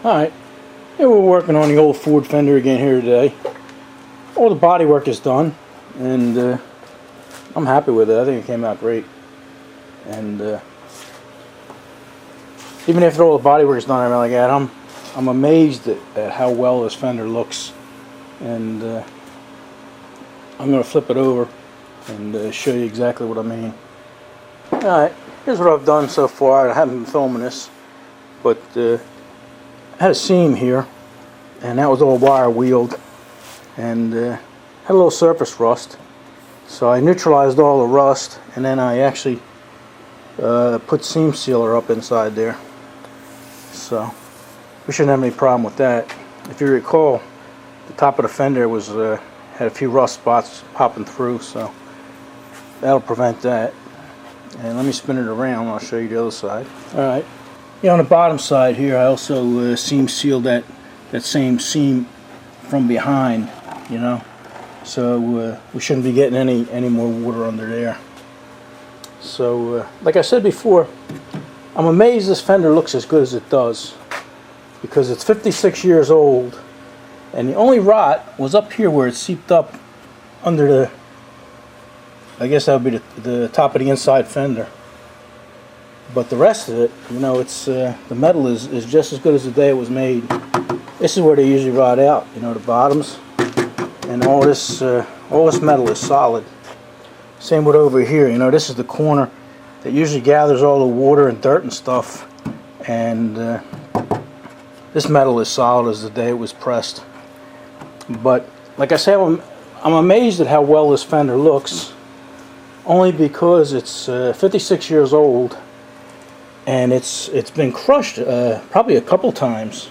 Alright, here we're working on the old Ford Fender again here today. All the body work is done, and I'm happy with it. I think it came out great. And even after all the body work is done and everything like that, I'm amazed at how well this Fender looks. And I'm going to flip it over and show you exactly what I mean. Alright, here's what I've done so far. I haven't been filming this, but I had a seam here, and that was all wire wheeled, and had a little surface rust. So I neutralized all the rust, and then I actually put seam sealer up inside there. So we shouldn't have any problem with that. If you recall, the top of the fender was had a few rust spots popping through, so that'll prevent that. And let me spin it around, I'll show you the other side. Alright, yeah, on the bottom side here I also seam sealed that same seam from behind, you know, so we shouldn't be getting any more water under there. So like I said before, I'm amazed this fender looks as good as it does, because it's 56 years old, and the only rot was up here where it seeped up under the, I guess that would be the top of the inside fender. But the rest of it, you know, it's the metal is just as good as the day it was made. This is where they usually rot out, you know, the bottoms, and all this metal is solid. Same with over here, you know, this is the corner that usually gathers all the water and dirt and stuff, and this metal is solid as the day it was pressed. But like I said, I'm amazed at how well this fender looks, only because it's 56 years old, and it's been crushed probably a couple times,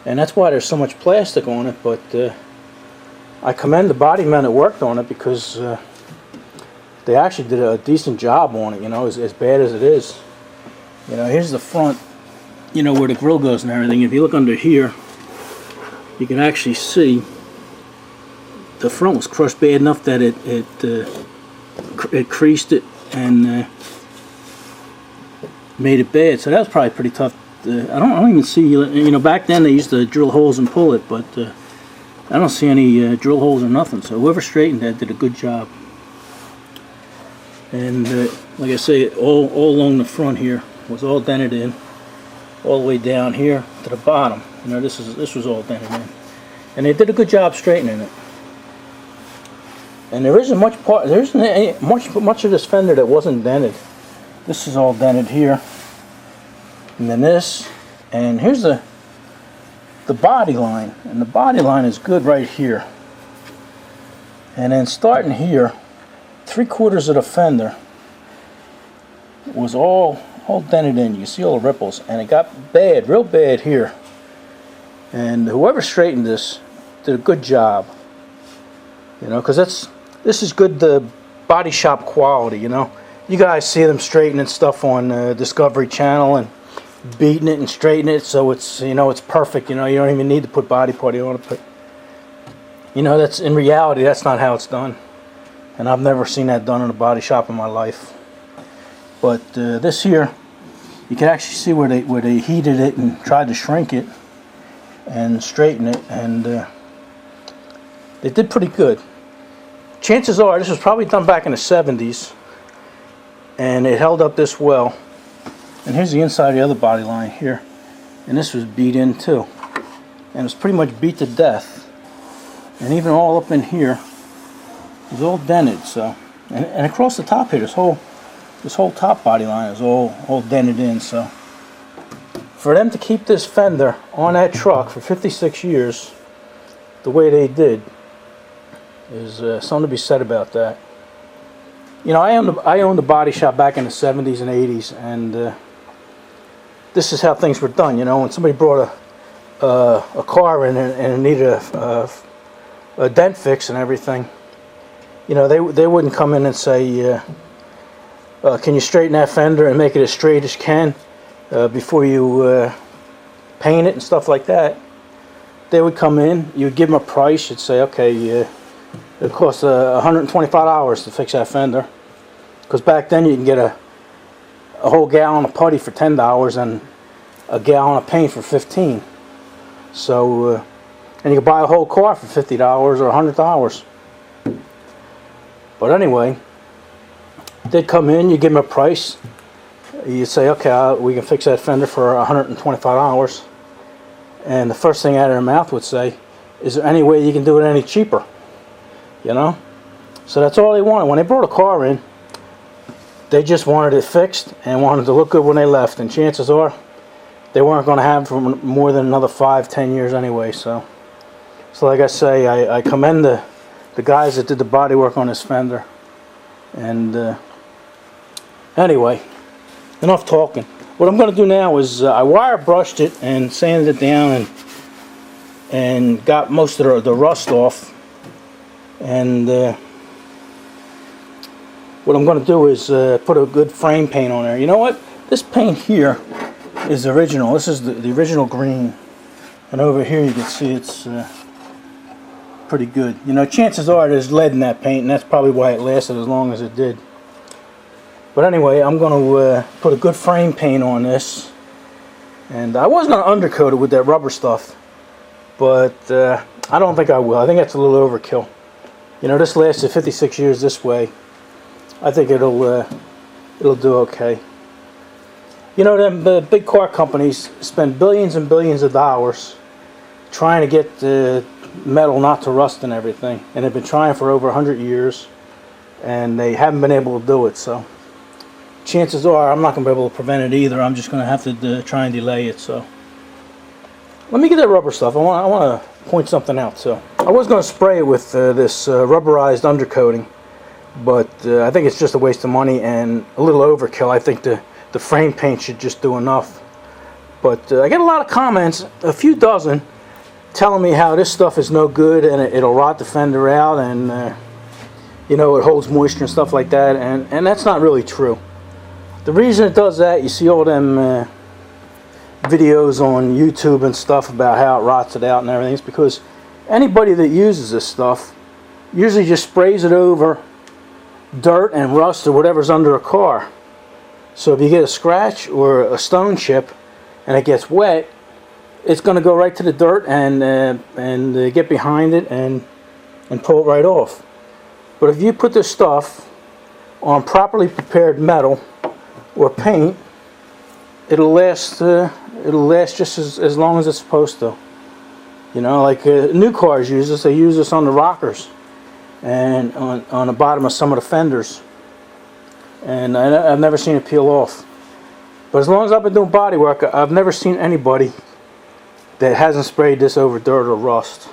and that's why there's so much plastic on it. But I commend the body men that worked on it, because they actually did a decent job on it, you know, as bad as it is. You know, here's the front, you know, where the grill goes and everything. If you look under here, you can actually see the front was crushed bad enough that it creased it and made it bad. So that was probably pretty tough. I don't even see, you know, back then they used to drill holes and pull it, but I don't see any drill holes or nothing. So whoever straightened that did a good job. And like I say, all along the front here was all dented in, all the way down here to the bottom. You know, this was all dented in, and they did a good job straightening it. And there isn't much of this fender that wasn't dented. This is all dented here, and then this, and here's the body line, and the body line is good right here. And then starting here, 3/4 of the fender was all dented in. You can see all the ripples, and it got bad, real bad here. And whoever straightened this did a good job, you know, because this is good body shop quality. You know, you guys see them straightening stuff on Discovery Channel and beating it and straightening it so it's, you know, it's perfect. You know, you don't even need to put body party on it. But you know, that's, in reality, that's not how it's done. And I've never seen that done in a body shop in my life. But this here, you can actually see where they heated it and tried to shrink it and straighten it, and they did pretty good. Chances are this was probably done back in the 70s, and it held up this well. And here's the inside of the other body line here, and this was beat in too, and it's pretty much beat to death. And even all up in here is all dented. So, and across the top here, this whole top body line is all dented in. So for them to keep this fender on that truck for 56 years the way they did is something to be said about that. You know, I owned a body shop back in the 70s and 80s, and this is how things were done. You know, when somebody brought a car in and it needed a dent fix and everything, you know, they wouldn't come in and say, can you straighten that fender and make it as straight as you can before you paint it and stuff like that. They would come in, you would give them a price, you'd say, okay, it costs $125 to fix that fender. Because back then you can get a whole gallon of putty for $10 and a gallon of paint for $15. So, and you can buy a whole car for $50 or $100. But anyway, they come in, you give them a price. You say, okay, we can fix that fender for $125. And the first thing out of their mouth would say, is there any way you can do it any cheaper? You know? So that's all they wanted. When they brought a car in, they just wanted it fixed and wanted to look good when they left. And chances are, they weren't going to have it for more than another 5-10 years anyway. So like I say, I commend the guys that did the body work on this fender. And anyway, enough talking. What I'm going to do now is I wire brushed it and sanded it down and got most of the rust off. And what I'm going to do is put a good frame paint on there. You know what? This paint here is original. This is the original green. And over here you can see it's pretty good. You know, chances are there's lead in that paint, and that's probably why it lasted as long as it did. But anyway, I'm going to put a good frame paint on this. And I was going to undercoat it with that rubber stuff, but I don't think I will. I think that's a little overkill. You know, this lasted 56 years this way. I think it'll do okay. You know, them big car companies spend billions and billions of dollars trying to get the metal not to rust and everything, and they've been trying for over 100 years, and they haven't been able to do it. So chances are I'm not going to be able to prevent it either. I'm just going to have to try and delay it. So let me get that rubber stuff. I want to point something out. So I was going to spray it with this rubberized undercoating, but I think it's just a waste of money and a little overkill. I think the frame paint should just do enough. But I get a lot of comments, a few dozen, telling me how this stuff is no good and it'll rot the fender out, and you know, it holds moisture and stuff like that, and that's not really true. The reason it does that, you see all them videos on YouTube and stuff about how it rots it out and everything, is because anybody that uses this stuff usually just sprays it over dirt and rust or whatever's under a car. So if you get a scratch or a stone chip and it gets wet, it's going to go right to the dirt and get behind it and pull it right off. But if you put this stuff on properly prepared metal or paint, it'll last just as long as it's supposed to. You know, like new cars use this. They use this on the rockers and on the bottom of some of the fenders. And I've never seen it peel off. But as long as I've been doing body work, I've never seen anybody that hasn't sprayed this over dirt or rust.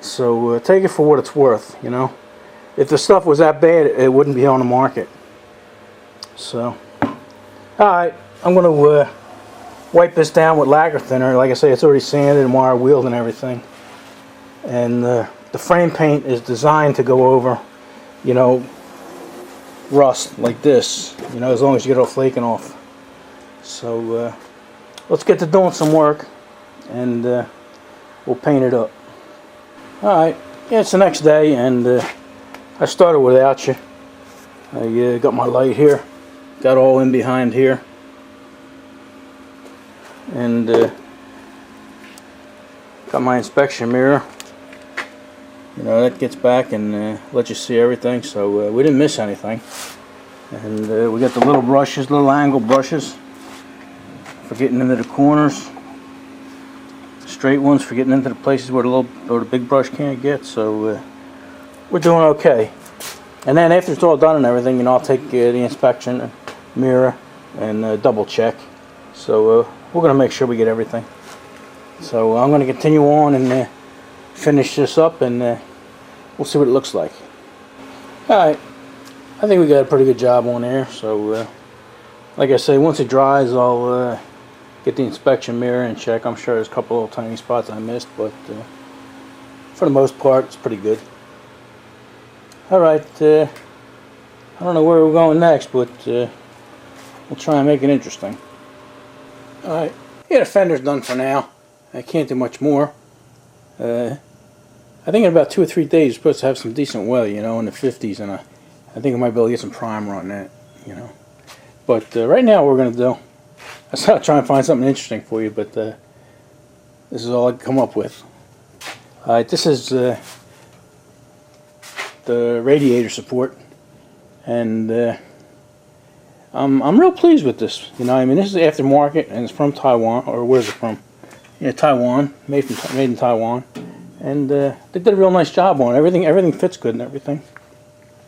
So take it for what it's worth, you know. If the stuff was that bad, it wouldn't be on the market. So, alright, I'm going to wipe this down with lacquer thinner. Like I say, it's already sanded and wire wheeled and everything. And the frame paint is designed to go over, you know, rust like this, you know, as long as you get it all flaking off. So let's get to doing some work, and we'll paint it up. Alright, yeah, it's the next day, and I started without you. I got my light here, got all in behind here, and got my inspection mirror. You know, that gets back and lets you see everything, so we didn't miss anything. And we got the little brushes, little angle brushes for getting into the corners, straight ones for getting into the places where the big brush can't get. So we're doing okay. And then after it's all done and everything, you know, I'll take the inspection mirror and double check. So we're going to make sure we get everything. So I'm going to continue on and finish this up, and we'll see what it looks like. Alright, I think we got a pretty good job on there. So like I say, once it dries, I'll get the inspection mirror and check. I'm sure there's a couple little tiny spots I missed, but for the most part it's pretty good. Alright, I don't know where we're going next, but we'll try and make it interesting. Alright, yeah, the fender's done for now. I can't do much more. I think in about 2 or 3 days, you're supposed to have some decent weather, you know, in the 50s, and I think I might be able to get some primer on that, you know. But right now, what we're going to do, I was trying to find something interesting for you, but This is all I can come up with. Alright, this is the radiator support, and I'm real pleased with this. You know, I mean, this is aftermarket, and it's from Taiwan, or where's it from? Yeah, Taiwan, made in Taiwan, and they did a real nice job on it. Everything fits good and everything.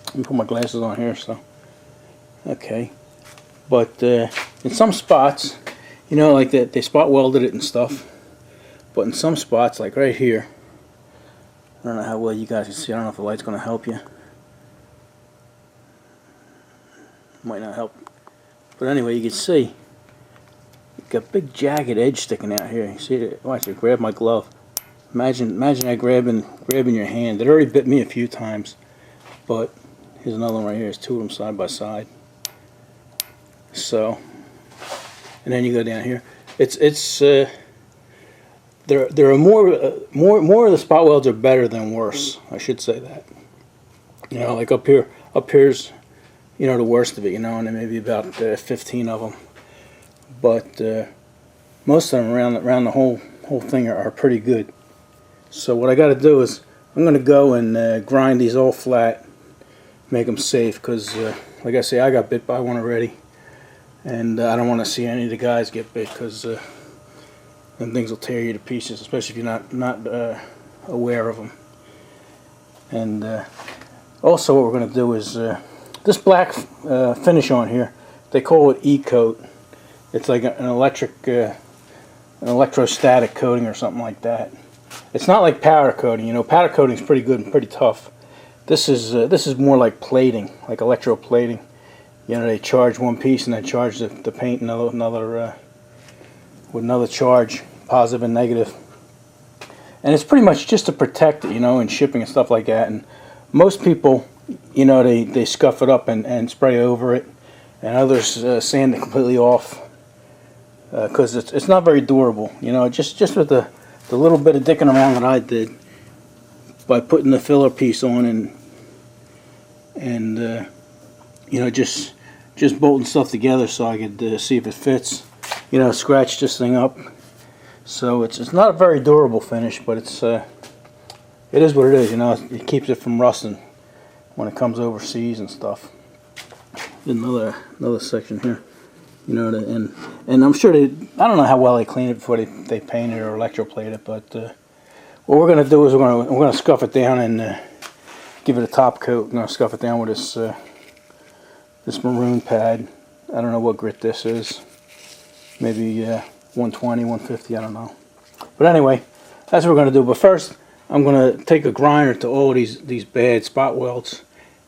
Let me put my glasses on here, so okay. But in some spots, you know, like that, they spot welded it and stuff. But in some spots, like right here, I don't know how well you guys can see. I don't know if the light's going to help you. Might not help. But anyway, you can see you've got a big jagged edge sticking out here. You see it? Watch it. Grab my glove. Imagine that grabbing your hand. It already bit me a few times. But here's another one right here. There's two of them side by side. So, and then you go down here. There are more of the spot welds are better than worse. I should say that. You know, like up here's, you know, the worst of it. You know, and there may be about 15 of them. But most of them around the whole thing are pretty good. So what I got to do is I'm going to go and grind these all flat, make them safe. Because like I say, I got bit by one already, and I don't want to see any of the guys get bit, because them things will tear you to pieces, especially if you're not aware of them. And also what we're going to do is this black finish on here, they call it E-coat. It's like an electrostatic coating or something like that. It's not like powder coating. You know, powder coating is pretty good and pretty tough. This is more like plating, like electroplating. You know, they charge one piece and they charge the paint another with another charge, positive and negative. And it's pretty much just to protect it, you know, in shipping and stuff like that. And most people, you know, they scuff it up and spray over it, and others sand it completely off, because it's not very durable. You know, just with the little bit of dicking around that I did by putting the filler piece on and you know, just bolting stuff together so I could see if it fits. You know, scratch this thing up. So it's not a very durable finish, but it is what it is. You know, it keeps it from rusting when it comes overseas and stuff. Another section here. You know, and I'm sure I don't know how well they clean it before they paint it or electroplate it, but what we're going to do is we're going to scuff it down and give it a top coat. We're going to scuff it down with this maroon pad. I don't know what grit this is. Maybe 120, 150, I don't know. But anyway, that's what we're going to do. But first, I'm going to take a grinder to all these bad spot welds,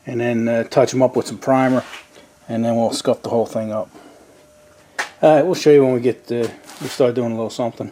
and then touch them up with some primer, and then we'll scuff the whole thing up. Alright, we'll show you when we start doing a little something.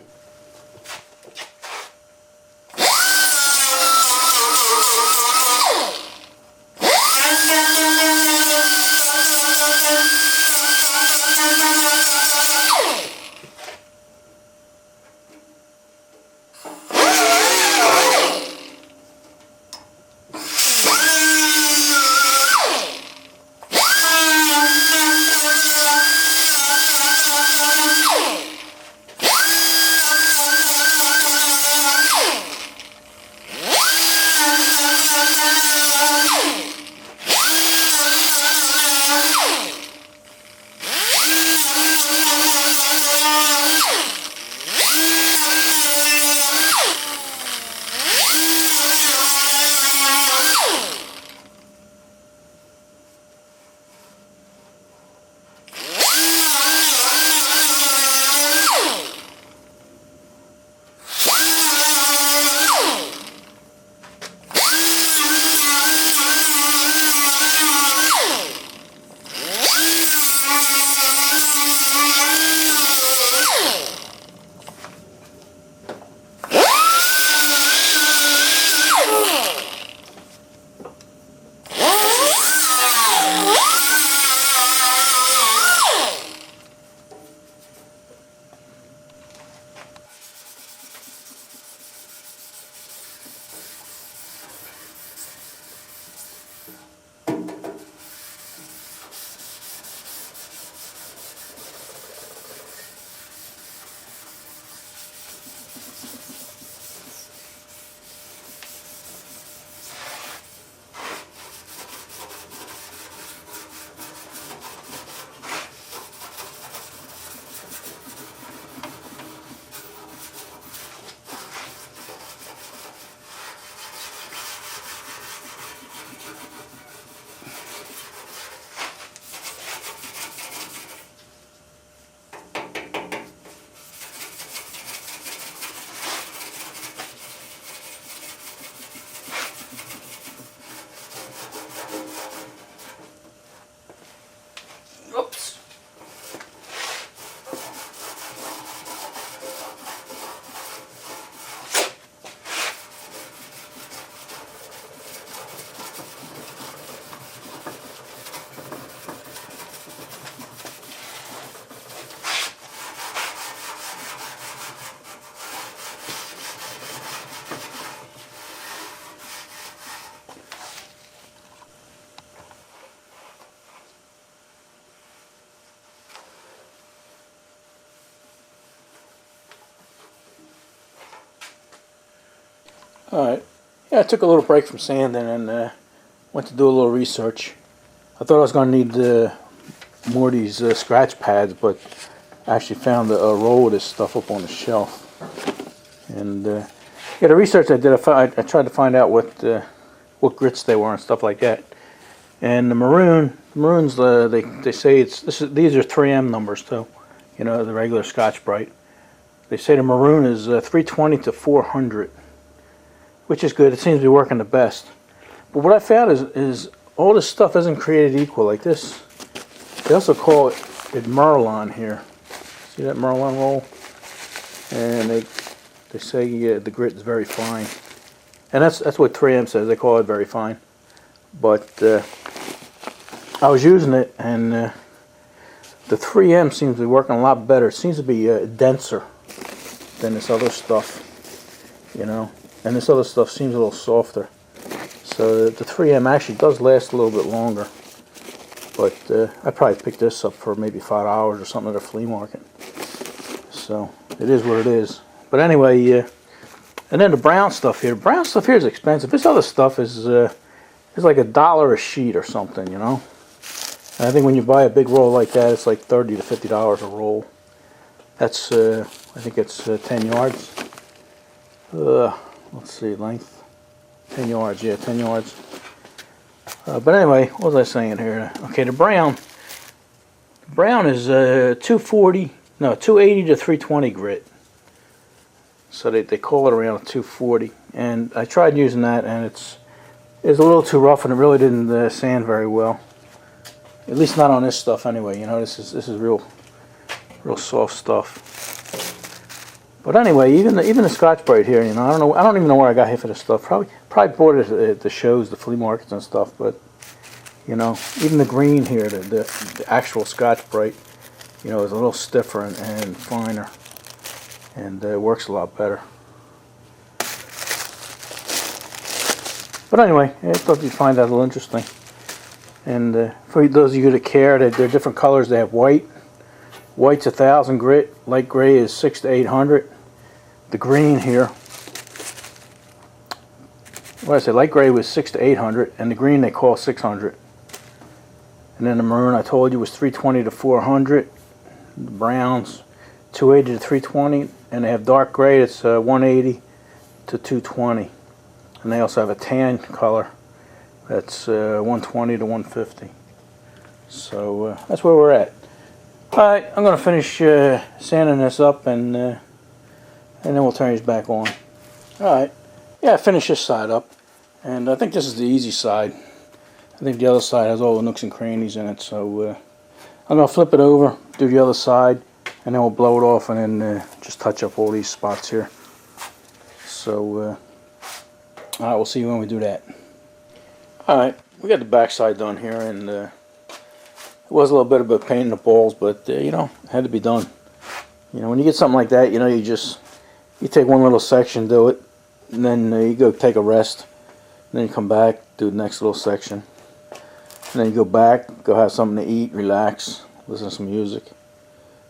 Alright, yeah, I took a little break from sanding and went to do a little research. I thought I was going to need more of these scratch pads, but I actually found a roll of this stuff up on the shelf. And yeah, the research I did, I tried to find out what grits they were and stuff like that. And the maroons, they say these are 3M numbers too. You know, the regular Scotch-Brite. They say the maroon is 320 to 400, which is good. It seems to be working the best. But what I found is all this stuff isn't created equal. Like this, they also call it Merlon here. See that Merlon roll? And they say the grit is very fine, and that's what 3M says. They call it very fine. But I was using it, and the 3M seems to be working a lot better. It seems to be denser than this other stuff, you know. And this other stuff seems a little softer. So the 3M actually does last a little bit longer. But I probably picked this up for maybe $5 or something at a flea market. So it is what it is. But anyway, and then the brown stuff here. The brown stuff here is expensive. This other stuff is like $1 a sheet or something, you know. And I think when you buy a big roll like that, it's like $30 to $50 a roll. That's I think it's 10 yards. Let's see, length. 10 yards, yeah, 10 yards. But anyway, what was I saying here? Okay, the brown is 280 to 320 grit. So they call it around 240. And I tried using that, and it's a little too rough, and it really didn't sand very well. At least not on this stuff anyway. You know, this is real soft stuff. But anyway, even the Scotch-Brite here, you know, I don't even know where I got here for this stuff. Probably bought it at the shows, the flea markets and stuff. But you know, even the green here, the actual Scotch-Brite, you know, is a little stiffer and finer, and it works a lot better. But anyway, I thought you'd find that a little interesting. And for those of you that care, they're different colors. They have white. White's 1,000 grit. Light gray is 600 to 800. The green here, what did I say? Light gray was 600 to 800, and the green they call 600. And then the maroon I told you was 320 to 400. The browns 280 to 320, and they have dark gray. It's 180 to 220. And they also have a tan color that's 120 to 150. So that's where we're at. Alright, I'm going to finish sanding this up, and then we'll turn these back on. Alright, yeah, I finished this side up, and I think this is the easy side. I think the other side has all the nooks and crannies in it, so I'm going to flip it over, do the other side, and then we'll blow it off, and then just touch up all these spots here. So, alright, we'll see you when we do that. Alright, we got the back side done here, and it was a little bit of a pain in the balls, but you know, it had to be done. You know, when you get something like that, you know, you take one little section, do it, and then you go take a rest, and then you come back, do the next little section, and then you go back, go have something to eat, relax, listen to some music,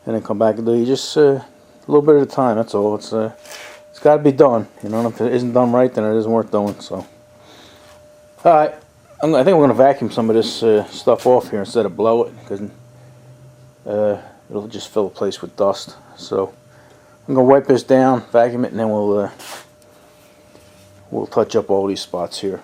and then come back and do you just a little bit at a time. That's all. It's got to be done. You know, if it isn't done right, then it isn't worth doing. So, all right. I think we're going to vacuum some of this stuff off here instead of blow it, because it'll just fill the place with dust. So I'm going to wipe this down, vacuum it, and then we'll touch up all these spots here.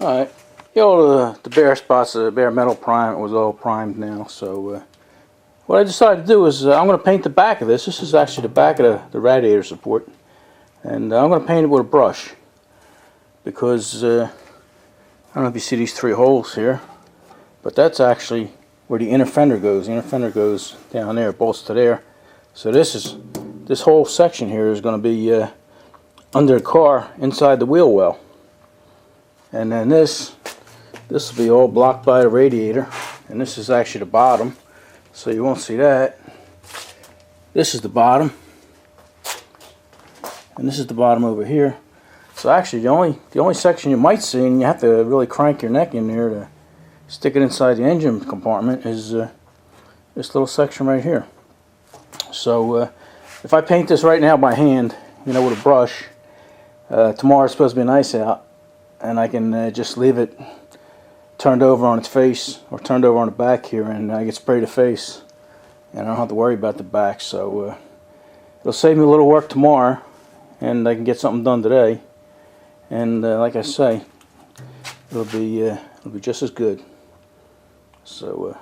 Alright, all the bare spots, the bare metal prime was all primed now. So what I decided to do is I'm going to paint the back of this. This is actually the back of the radiator support. And I'm going to paint it with a brush. Because, I don't know if you see these 3 holes here. But that's actually where the inner fender goes. The inner fender goes down there, bolts to there. So this whole section here is going to be under the car, inside the wheel well. And then this will be all blocked by the radiator. And this is actually the bottom, so you won't see that. This is the bottom. And this is the bottom over here. So actually the only section you might see, and you have to really crank your neck in there to stick it inside the engine compartment, is this little section right here. So if I paint this right now by hand, you know, with a brush, tomorrow it's supposed to be nice out, and I can just leave it turned over on its face, or turned over on the back here, and I can spray the face, and I don't have to worry about the back. So it'll save me a little work tomorrow, and I can get something done today. And like I say, it'll be just as good. So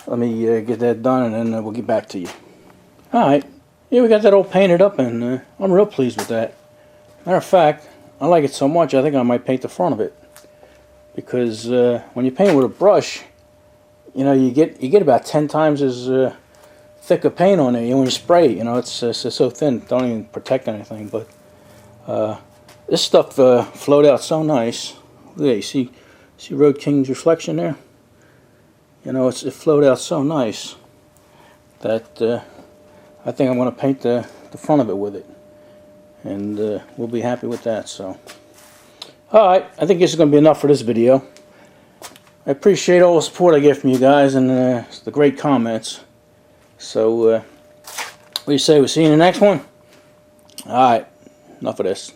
let me get that done, and then we'll get back to you. Alright, yeah, we got that all painted up, and I'm real pleased with that. Matter of fact, I like it so much I think I might paint the front of it. Because when you paint with a brush, you know, you get about 10 times as thick a paint on it. When you spray it, you know, it's so thin, don't even protect anything. But this stuff flowed out so nice. Look at that, you see Road King's reflection there? You know, it flowed out so nice that I think I'm going to paint the front of it with it. And we'll be happy with that. So, alright, I think this is going to be enough for this video. I appreciate all the support I get from you guys, and the great comments. So, what do you say? We'll see you in the next one? Alright, enough of this.